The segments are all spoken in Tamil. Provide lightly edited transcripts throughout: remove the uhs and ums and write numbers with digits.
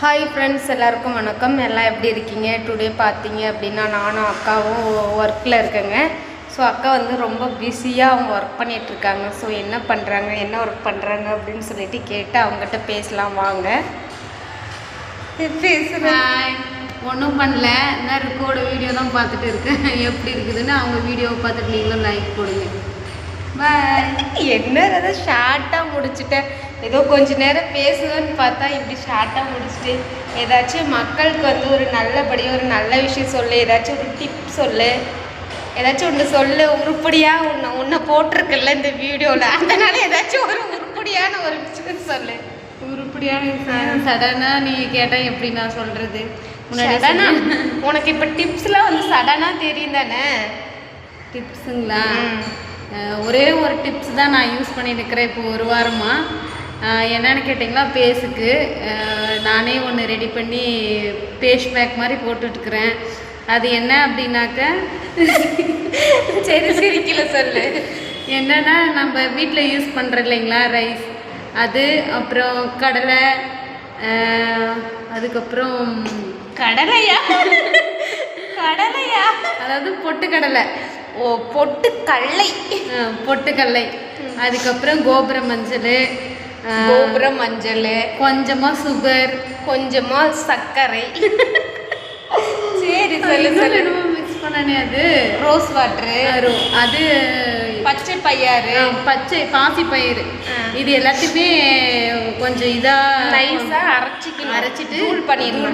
ஹாய் ஃப்ரெண்ட்ஸ், எல்லாருக்கும் வணக்கம். எல்லாம் எப்படி இருக்கீங்க? டுடே பார்த்தீங்க அப்படின்னா நானும் அக்காவும் ஒர்க்கில் இருக்கேங்க. ஸோ அக்கா வந்து ரொம்ப பிஸியாக அவங்க ஒர்க் பண்ணிகிட்ருக்காங்க. ஸோ என்ன பண்ணுறாங்க, என்ன ஒர்க் பண்ணுறாங்க அப்படின்னு சொல்லிட்டு கேட்டு அவங்ககிட்ட பேசலாம் வாங்க. பேசுகிறேன். ஒன்றும் பண்ணல, நான் ரிக்கோட வீடியோ தான் பார்த்துட்டு இருக்கேன். எப்படி இருக்குதுன்னு அவங்க வீடியோவை பார்த்துட்டு நீங்களும் லைக் போடுங்க. என்ன அதை ஷார்ட்டாக முடிச்சுட்டேன். ஏதோ கொஞ்ச நேரம் பேசுவேன்னு பார்த்தா இப்படி ஷார்ட்டாக முடிச்சுட்டு ஏதாச்சும் மக்களுக்கு வந்து ஒரு நல்லபடியாக ஒரு நல்ல விஷயம் சொல்லு, ஏதாச்சும் ஒரு டிப் சொல்லு, ஏதாச்சும் ஒன்று சொல்லு. உருப்படியாக உன்னை போட்டிருக்குல்ல இந்த வீடியோவில், அதனால ஏதாச்சும் ஒரு உருப்படியான ஒரு விஷயம் சொல்லு. உருப்படியான சடனாக நீ கேட்டால் எப்படி நான் சொல்கிறது? சடனா உனக்கு இப்போ டிப்ஸ்லாம் வந்து சடனாக தெரியும் தானே? டிப்ஸுங்களா? ஒரே ஒரு டிப்ஸ் தான் நான் யூஸ் பண்ணிட்டு இருக்கிறேன் இப்போ ஒரு வாரமாக. என்னென்னு கேட்டிங்களா, பேஸுக்கு நானே ஒன்று ரெடி பண்ணி பேஸ் பேக் மாதிரி போட்டுட்ருக்குறேன். அது என்ன அப்படின்னாக்க, சரி சிரிக்கல சொல்லு. என்னென்னா நம்ம வீட்டில் யூஸ் பண்ணுறோம் இல்லைங்களா, ரைஸ், அது அப்புறம் கடலை, அதுக்கப்புறம் கடலையா கடலையா அதாவது பொட்டுக்கடலை. ஓ, பொட்டுக்கடலை. பொட்டுக்கடலை, அதுக்கப்புறம் கோபுர மஞ்சள், கொஞ்சமாக சுகர், கொஞ்சமாக சர்க்கரை. சரி சொல்லு சொல்லு. மிக்ஸ் பண்ணனே, அது ரோஸ் வாட்டரு, அது பச்சை பயிறு, பச்சை பாசி பயிறு, இது எல்லாத்தையுமே கொஞ்சம் இதாக நைஸாக அரைச்சிட்டு தூள்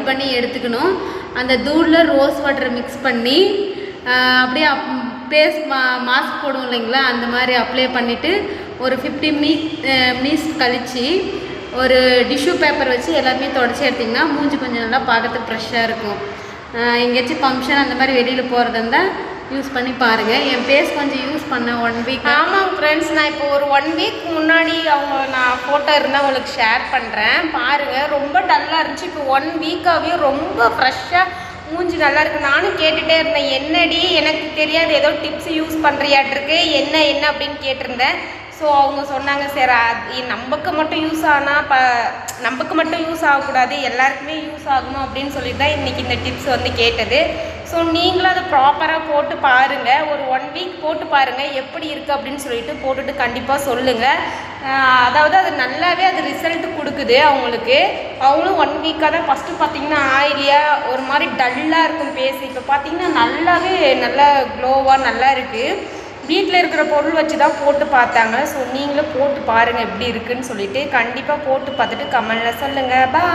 பண்ணி எடுத்துக்கணும். அந்த தூளில் ரோஸ் வாட்டரை மிக்ஸ் பண்ணி அப்படியே பேஸ் மாஸ்க் போடுவோம் இல்லைங்களா, அந்த மாதிரி அப்ளை பண்ணிவிட்டு ஒரு 50 மினிட்ஸ் கழித்து ஒரு டிஷ்யூ பேப்பர் வச்சு எல்லாமே தொடச்சி எடுத்திங்கன்னா மூஞ்சி கொஞ்சம் நல்லா பார்க்கறதுக்கு ஃப்ரெஷ்ஷாக இருக்கும். எங்கேயாச்சும் ஃபங்க்ஷன் அந்த மாதிரி வெளியில் போகிறதா இருந்தால் யூஸ் பண்ணி பாருங்கள். என் பேஸ் கொஞ்சம் யூஸ் பண்ணேன் 1 வீக். ஆமாம் ஃப்ரெண்ட்ஸ், நான் இப்போ ஒரு 1 வீக் முன்னாடி நான் ஃபோட்டோ இருந்தால் உங்களுக்கு ஷேர் பண்ணுறேன் பாருங்கள். ரொம்ப டல்லாக இருந்துச்சு. இப்போ 1 வீக்காகவே ரொம்ப ஃப்ரெஷ்ஷாக மூஞ்சி நல்லா இருக்கு. நானும் கேட்டுகிட்டே இருந்தேன், என்னடி எனக்கு தெரியாது, ஏதோ டிப்ஸ் யூஸ் பண்ணுறியாட்டிருக்கு, என்ன அப்படின்னு கேட்டிருந்தேன். ஸோ அவங்க சொன்னாங்க, சரி அது நமக்கு மட்டும் யூஸ் ஆனால் நமக்கு மட்டும் யூஸ் ஆகக்கூடாது, எல்லாருக்குமே யூஸ் ஆகணும் அப்படின்னு சொல்லிட்டு தான் இன்றைக்கி இந்த டிப்ஸ் வந்து கேட்டது. ஸோ நீங்களும் அதை ப்ராப்பராக போட்டு பாருங்கள். ஒரு 1 வீக் போட்டு பாருங்கள் எப்படி இருக்குது அப்படின்னு சொல்லிட்டு போட்டுட்டு கண்டிப்பாக சொல்லுங்கள். அதாவது அது நல்லாவே அது ரிசல்ட் கொடுக்குது அவங்களுக்கு. அவங்களும் 1 வீக்காக தான் ஃபஸ்ட்டு பார்த்திங்கன்னா ஆயிலியாக ஒரு மாதிரி டல்லாக இருக்கும் பேஸ். இப்போ பார்த்திங்கன்னா நல்லாவே நல்லா க்ளோவாக நல்லா இருக்குது. வீட்டில் இருக்கிற பொருள் வச்சு தான் போட்டு பார்த்தாங்க. ஸோ நீங்களும் போட்டு பாருங்கள் எப்படி இருக்குதுன்னு சொல்லிட்டு. கண்டிப்பாக போட்டு பார்த்துட்டு கமெண்டில் சொல்லுங்கள். பாய்.